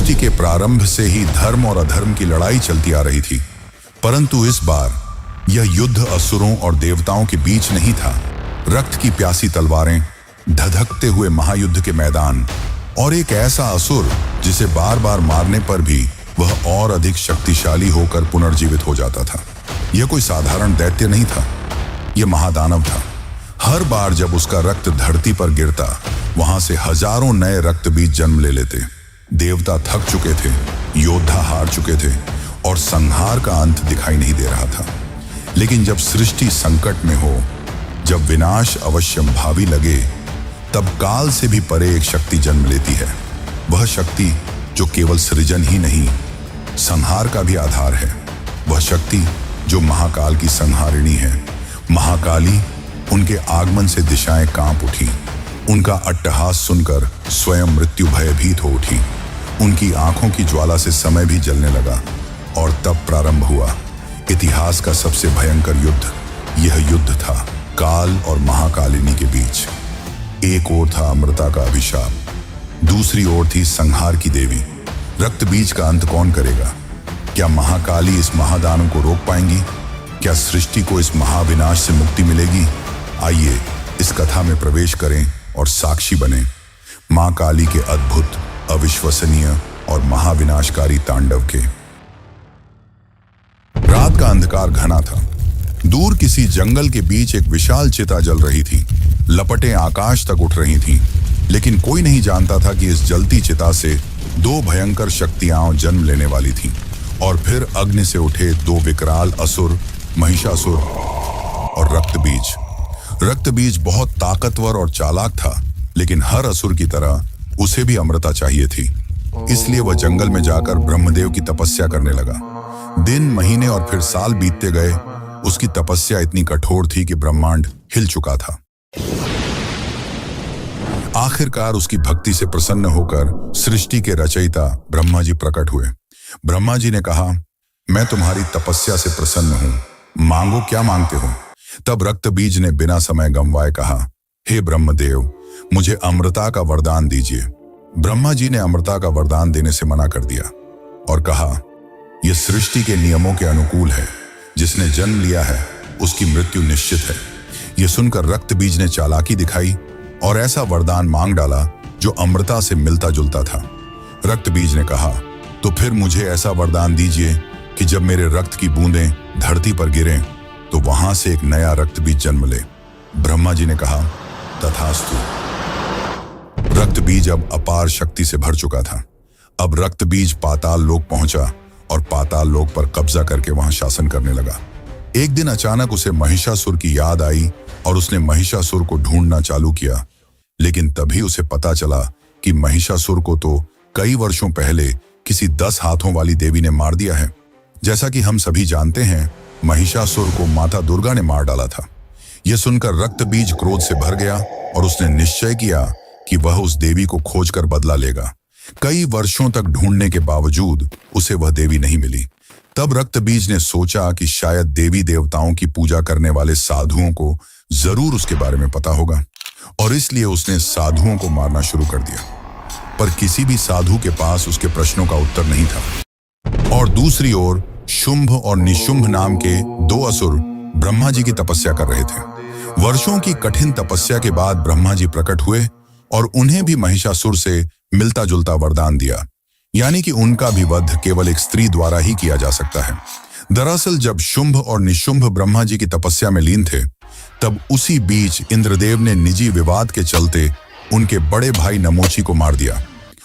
सृष्टि के प्रारंभ से ही धर्म और अधर्म की लड़ाई चलती आ रही थी, परंतु इस बार यह युद्ध असुरों और देवताओं के बीच नहीं था। रक्त की प्यासी तलवारें, धधकते हुए महायुद्ध के मैदान और एक ऐसा असुर जिसे बार बार मारने पर भी वह और अधिक शक्तिशाली होकर पुनर्जीवित हो जाता था। यह कोई साधारण दैत्य नहीं था, यह महादानव था। हर बार जब उसका रक्त धरती पर गिरता, वहां से हजारों नए रक्त बीज जन्म ले लेते। देवता थक चुके थे, योद्धा हार चुके थे और संहार का अंत दिखाई नहीं दे रहा था। लेकिन जब सृष्टि संकट में हो, जब विनाश अवश्यंभावी लगे, तब काल से भी परे एक शक्ति जन्म लेती है। वह शक्ति जो केवल सृजन ही नहीं, संहार का भी आधार है। वह शक्ति जो महाकाल की संहारिणी है। महाकाली, उनके आगमन से दिशाएं कांप उठी। उनका अट्टहास सुनकर स्वयं मृत्यु भयभीत हो उठी। उनकी आंखों की ज्वाला से समय भी जलने लगा और तब प्रारंभ हुआ इतिहास का सबसे भयंकर युद्ध। यह युद्ध था काल और महाकालिनी के बीच। एक ओर था अमृता का अभिशाप, दूसरी ओर थी संहार की देवी। रक्त बीज का अंत कौन करेगा? क्या महाकाली इस महादानव को रोक पाएंगी? क्या सृष्टि को इस महाविनाश से मुक्ति मिलेगी? आइए इस कथा में प्रवेश करें और साक्षी बने मां काली के अद्भुत, अविश्वसनीय और महाविनाशकारी तांडव के। रात का अंधकार घना था। दूर किसी जंगल के बीच एक विशाल चिता जल रही थी। लपटें आकाश तक उठ रही थीं, लेकिन कोई नहीं जानता था कि इस जलती चिता से दो भयंकर शक्तियां जन्म लेने वाली थीं। और फिर अग्नि से उठे दो विकराल असुर, महिषासुर और रक्तबीज। रक्तबीज बहुत ताकतवर और चालाक था, लेकिन हर असुर की तरह उसे भी अमृता चाहिए थी। इसलिए वह जंगल में जाकर ब्रह्मदेव की तपस्या करने लगा। दिन, महीने और फिर साल बीतते गए। उसकी तपस्या इतनी कठोर थी कि ब्रह्मांड हिल चुका था। आखिरकार उसकी भक्ति से प्रसन्न होकर सृष्टि के रचयिता ब्रह्मा जी प्रकट हुए। ब्रह्मा जी ने कहा, मैं तुम्हारी तपस्या से प्रसन्न हूं, मांगो क्या मांगते हो। तब रक्तबीज ने बिना समय गंवाए कहा, हे ब्रह्मदेव, मुझे अमृता का वरदान दीजिए। ब्रह्मा जी ने अमृता का वरदान देने से मना कर दिया और कहा, यह सृष्टि के नियमों के अनुकूल है। जिसने जन्म लिया है उसकी मृत्यु निश्चित है। यह सुनकर रक्तबीज ने चालाकी दिखाई और ऐसा वरदान मांग डाला जो अमृता से मिलता जुलता था। रक्तबीज ने कहा, तो फिर मुझे ऐसा वरदान दीजिए कि जब मेरे रक्त की बूंदें धरती पर गिरें तो वहां से एक नया रक्तबीज जन्म ले। ब्रह्मा जी ने कहा, तथास्तु। रक्तबीज अब अपार शक्ति से भर चुका था। अब रक्तबीज पाताल लोक पहुंचा और पाताल लोक पर कब्जा करके वहां शासन करने लगा। एक दिन अचानक उसे महिषासुर की याद आई और उसने महिषासुर को ढूंढना चालू किया। लेकिन तभी उसे पता चला कि महिषासुर को तो कई वर्षों पहले किसी 10 हाथों वाली देवी ने मार दिया है। जैसा कि हम सभी जानते हैं, महिषासुर को माता दुर्गा ने मार डाला था। यह सुनकर रक्तबीज क्रोध से भर गया और उसने निश्चय किया कि वह उस देवी को खोजकर बदला लेगा। कई वर्षों तक ढूंढने के बावजूद उसे वह देवी नहीं मिली। तब रक्तबीज ने सोचा कि शायद देवी देवताओं की पूजा करने वाले साधुओं को जरूर उसके बारे में पता होगा, और इसलिए उसने साधुओं को मारना शुरू कर दिया। पर किसी भी साधु के पास उसके प्रश्नों का उत्तर नहीं था। और दूसरी ओर शुंभ और निशुंभ नाम के 2 असुर ब्रह्मा जी की तपस्या कर रहे थे। वर्षों की कठिन तपस्या के बाद ब्रह्मा जी प्रकट हुए और उन्हें भी महिषासुर से मिलता जुलता वरदान दिया, यानी कि उनका भी वध केवल एक स्त्री द्वारा ही किया जा सकता है। दरअसल जब शुंभ और निशुंभ ब्रह्मा जी की तपस्या में लीन थे, तब उसी बीच इंद्रदेव ने निजी विवाद के चलते उनके बड़े भाई नमोची को मार दिया।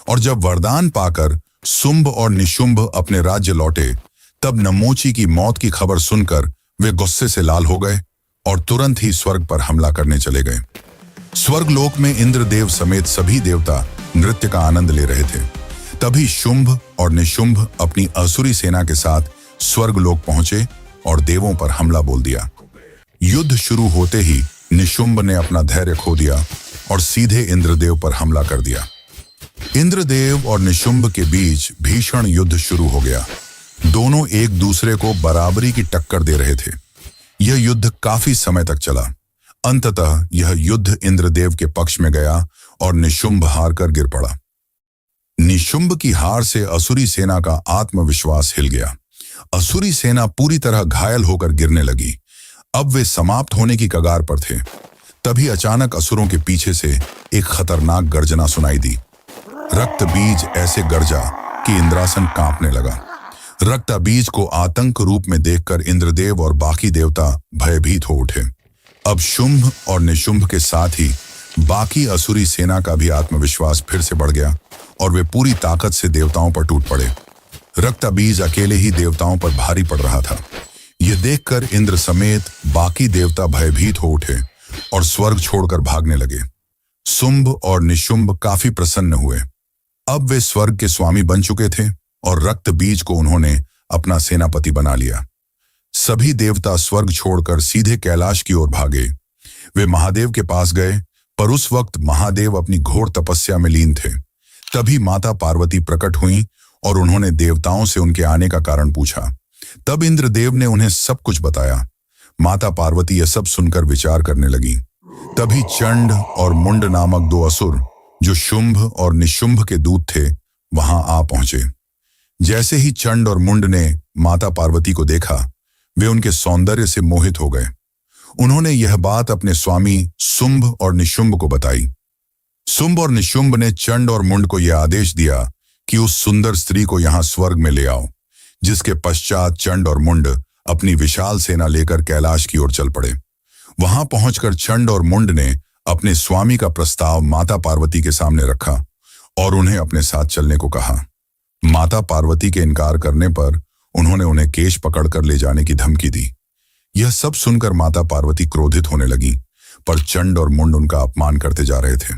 और जब वरदान पाकर शुंभ और निशुंभ अपने राज्य लौटे, तब नमोची की मौत की खबर सुनकर वे गुस्से से लाल हो गए और तुरंत ही स्वर्ग पर हमला करने चले गए। स्वर्गलोक में इंद्रदेव समेत सभी देवता नृत्य का आनंद ले रहे थे। तभी शुंभ और निशुंभ अपनी असुरी सेना के साथ स्वर्गलोक पहुंचे और देवों पर हमला बोल दिया। युद्ध शुरू होते ही निशुंभ ने अपना धैर्य खो दिया और सीधे इंद्रदेव पर हमला कर दिया। इंद्रदेव और निशुंभ के बीच भीषण युद्ध शुरू हो गया। दोनों एक दूसरे को बराबरी की टक्कर दे रहे थे। यह युद्ध काफी समय तक चला। अंततः यह युद्ध इंद्रदेव के पक्ष में गया और निशुंभ हारकर गिर पड़ा। निशुंभ की हार से असुरी सेना का आत्मविश्वास हिल गया। असुरी सेना पूरी तरह घायल होकर गिरने लगी। अब वे समाप्त होने की कगार पर थे। तभी अचानक असुरों के पीछे से एक खतरनाक गर्जना सुनाई दी। रक्त बीज ऐसे गर्जा कि इंद्रासन कांपने लगा। रक्त बीज को आतंक रूप में देखकर इंद्रदेव और बाकी देवता भयभीत हो उठे। अब शुंभ और निशुंभ के साथ ही बाकी असुरी सेना का भी आत्मविश्वास फिर से बढ़ गया और वे पूरी ताकत से देवताओं पर टूट पड़े। रक्त बीज अकेले ही देवताओं पर भारी पड़ रहा था। यह देखकर इंद्र समेत बाकी देवता भयभीत हो उठे और स्वर्ग छोड़कर भागने लगे। शुंभ और निशुंभ काफी प्रसन्न हुए। अब वे स्वर्ग के स्वामी बन चुके थे और रक्त बीज को उन्होंने अपना सेनापति बना लिया। सभी देवता स्वर्ग छोड़कर सीधे कैलाश की ओर भागे। वे महादेव के पास गए, पर उस वक्त महादेव अपनी घोर तपस्या में लीन थे। तभी माता पार्वती प्रकट हुईं और उन्होंने देवताओं से उनके आने का कारण पूछा। तब इंद्रदेव ने उन्हें सब कुछ बताया। माता पार्वती यह सब सुनकर विचार करने लगी। तभी चंड और मुंड नामक दो असुर, जो शुंभ और निशुंभ के दूत थे, वहां आ पहुंचे। जैसे ही चंड और मुंड ने माता पार्वती को देखा, वे उनके सौंदर्य से मोहित हो गए। उन्होंने यह बात अपने स्वामी शुंभ और निशुंभ को बताई। शुंभ और निशुंभ ने चंड और मुंड को यह आदेश दिया कि उस सुंदर स्त्री को यहां स्वर्ग में ले आओ, जिसके पश्चात चंड और मुंड अपनी विशाल सेना लेकर कैलाश की ओर चल पड़े। वहां पहुंचकर चंड और मुंड ने अपने स्वामी का प्रस्ताव माता पार्वती के सामने रखा और उन्हें अपने साथ चलने को कहा। माता पार्वती के इनकार करने पर उन्होंने उन्हें केश पकड़कर ले जाने की धमकी दी। यह सब सुनकर माता पार्वती क्रोधित होने लगी, पर चंड और मुंड उनका अपमान करते जा रहे थे।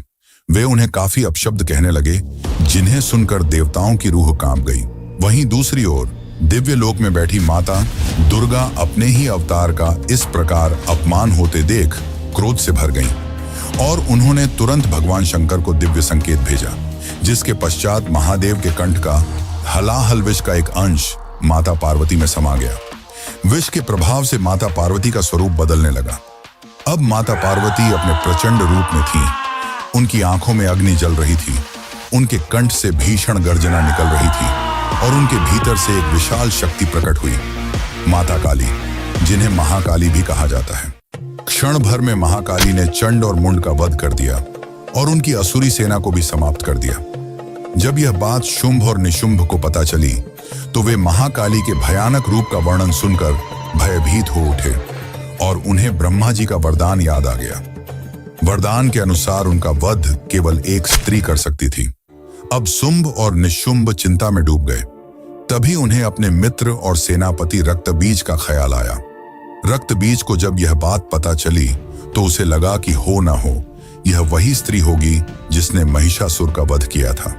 वे उन्हें काफी अपशब्द कहने लगे, जिन्हें सुनकर देवताओं की रूह कांप गई। वहीं दूसरी ओर दिव्य लोक में बैठी माता दुर्गा अपने ही अवतार का इस प्रकार अपमान होते देख क्रोध से भर गईं और उन्होंने तुरंत भगवान शंकर को दिव्य संकेत भेजा, जिसके पश्चात महादेव के कंठ का हलाहल विष का एक अंश माता पार्वती में समा गया। विष के प्रभाव से माता पार्वती का स्वरूप बदलने लगा। अब माता पार्वती अपने प्रचंड रूप में थीं। उनकी आंखों में अग्नि जल रही थी, उनके कंठ से भीषण गर्जना निकल रही थी और उनके भीतर से एक विशाल शक्ति प्रकट हुई, माता काली, जिन्हें महाकाली भी कहा जाता है। क्षण भर में महाकाली ने चंड और मुंड का वध कर दिया और उनकी असुरी सेना को भी समाप्त कर दिया। जब यह बात शुंभ और निशुंभ को पता चली, तो वे महाकाली के भयानक रूप का वर्णन सुनकर भयभीत हो उठे और उन्हें ब्रह्मा जी का वरदान याद आ गया। वरदान के अनुसार उनका वध केवल एक स्त्री कर सकती थी। अब शुंभ और निशुंभ चिंता में डूब गए। तभी उन्हें अपने मित्र और सेनापति रक्तबीज का ख्याल आया। रक्तबीज को जब यह बात पता चली, तो उसे लगा कि हो न हो यह वही स्त्री होगी जिसने महिषासुर का वध किया था।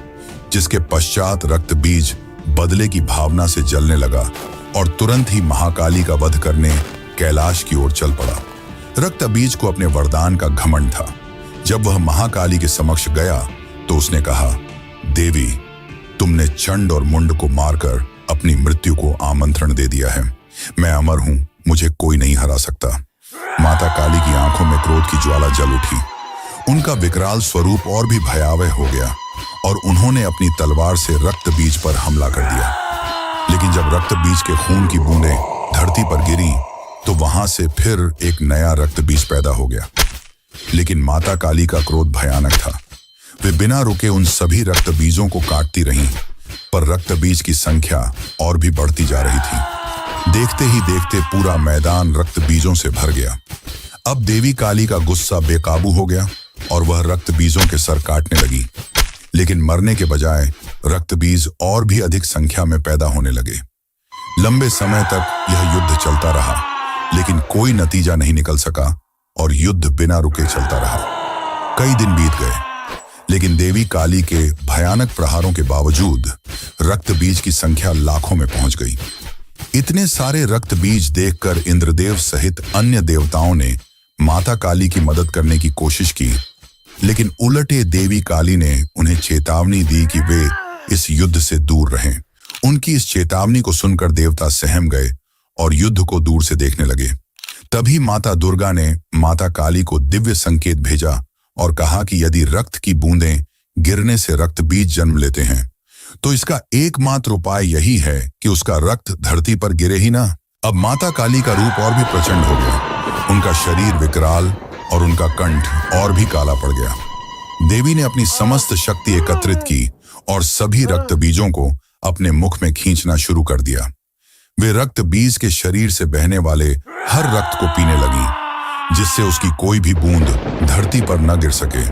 जिसके पश्चात रक्तबीज बदले की भावना से जलने लगा और तुरंत ही महाकाली का वध करने कैलाश की ओर चल पड़ा। रक्तबीज को अपने वरदान का घमंड था। जब वह महाकाली के समक्ष गया, तो उसने कहा, देवी, तुमने चंड और मुंड को मारकर अपनी मृत्यु को आमंत्रण दे दिया है। मैं अमर हूं, मुझे कोई नहीं हरा सकता। माता काली की आंखों में क्रोध की ज्वाला जल उठी। उनका विकराल स्वरूप और भी भयावह हो गया और उन्होंने अपनी तलवार से रक्तबीज पर हमला कर दिया। लेकिन जब रक्तबीज के खून की बूंदें धरती पर गिरी, तो वहां से फिर एक नया रक्तबीज पैदा हो गया। लेकिन माता काली का क्रोध भयानक था। वे बिना रुके उन सभी रक्तबीजों को काटती रहीं, पर रक्तबीज की संख्या और भी बढ़ती जा रही थी। देखते ही देखते पूरा मैदान रक्तबीजों से भर गया। अब देवी काली का गुस्सा बेकाबू हो गया और वह रक्तबीजों के सर काटने लगी। लेकिन मरने के बजाय रक्तबीज और भी अधिक संख्या में पैदा होने लगे। लंबे समय तक यह युद्ध चलता रहा, लेकिन कोई नतीजा नहीं निकल सका और युद्ध बिना रुके चलता रहा। कई दिन बीत गए, लेकिन देवी काली के भयानक प्रहारों के बावजूद रक्तबीज की संख्या लाखों में पहुंच गई। इतने सारे रक्तबीज देखकर इंद्रदेव सहित अन्य देवताओं ने माता काली की मदद करने की कोशिश की, लेकिन उलटे देवी काली ने उन्हें चेतावनी दी कि वे इस युद्ध से दूर रहें। उनकी इस चेतावनी को सुनकर देवता सहम गए और युद्ध को दूर से देखने लगे। तभी माता दुर्गा ने माता काली को दिव्य संकेत भेजा और कहा कि यदि रक्त की बूंदें गिरने से रक्तबीज जन्म लेते हैं, तो इसका एकमात्र उपाय यही है कि उसका रक्त धरती पर गिरे ही ना। अब माता काली का रूप और भी प्रचंड हो गया। उनका शरीर विकराल और उनका कंठ और भी काला पड़ गया। देवी ने अपनी समस्त शक्ति एकत्रित की और सभी रक्त बीजों को अपने मुख में खींचना शुरू कर दिया। वे रक्त बीज के शरीर से बहने वाले हर रक्त को पीने लगी, जिससे उसकी कोई भी बूंद धरती पर न गिर सके।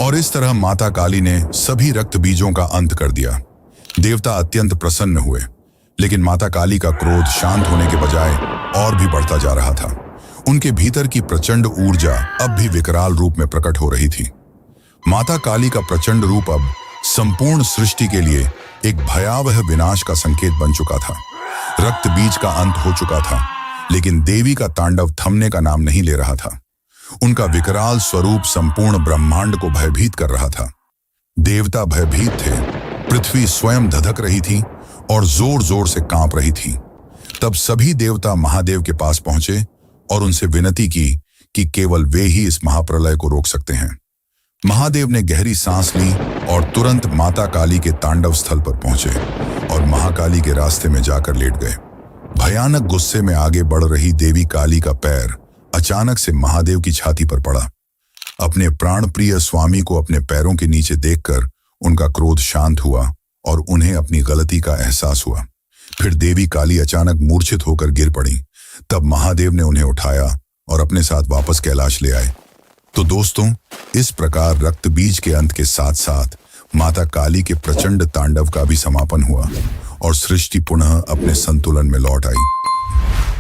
और इस तरह माता काली ने सभी रक्त बीजों का अंत कर दिया। देवता अत्यंत प्रसन्न हुए, लेकिन माता काली का क्रोध शांत होने के बजाय और भी बढ़ता जा रहा था। उनके भीतर की प्रचंड ऊर्जा अब भी विकराल रूप में प्रकट हो रही थी। माता काली का प्रचंड रूप अब संपूर्ण सृष्टि के लिए एक भयावह विनाश का संकेत बन चुका था। रक्त बीज का अंत हो चुका था, लेकिन देवी का तांडव थमने का नाम नहीं ले रहा था। उनका विकराल स्वरूप संपूर्ण ब्रह्मांड को भयभीत कर रहा था। देवता भयभीत थे, पृथ्वी स्वयं धधक रही थी और जोर जोर से कांप रही थी। तब सभी देवता महादेव के पास पहुंचे और उनसे विनती की कि केवल वे ही इस महाप्रलय को रोक सकते हैं। महादेव ने गहरी सांस ली और तुरंत माता काली के तांडव स्थल पर पहुंचे और महाकाली के रास्ते में जाकर लेट गए। भयानक गुस्से में आगे बढ़ रही देवी काली का पैर अचानक से महादेव की छाती पर पड़ा। अपने प्राणप्रिय स्वामी को अपने पैरों के नीचे देखकर उनका क्रोध शांत हुआ और उन्हें अपनी गलती का एहसास हुआ। फिर देवी काली अचानक मूर्छित होकर गिर पड़ी। तब महादेव ने उन्हें उठाया और अपने साथ वापस कैलाश ले आए। तो दोस्तों, इस प्रकार रक्त बीज के अंत के साथ साथ माता काली के प्रचंड तांडव का भी समापन हुआ और सृष्टि पुनः अपने संतुलन में लौट आई।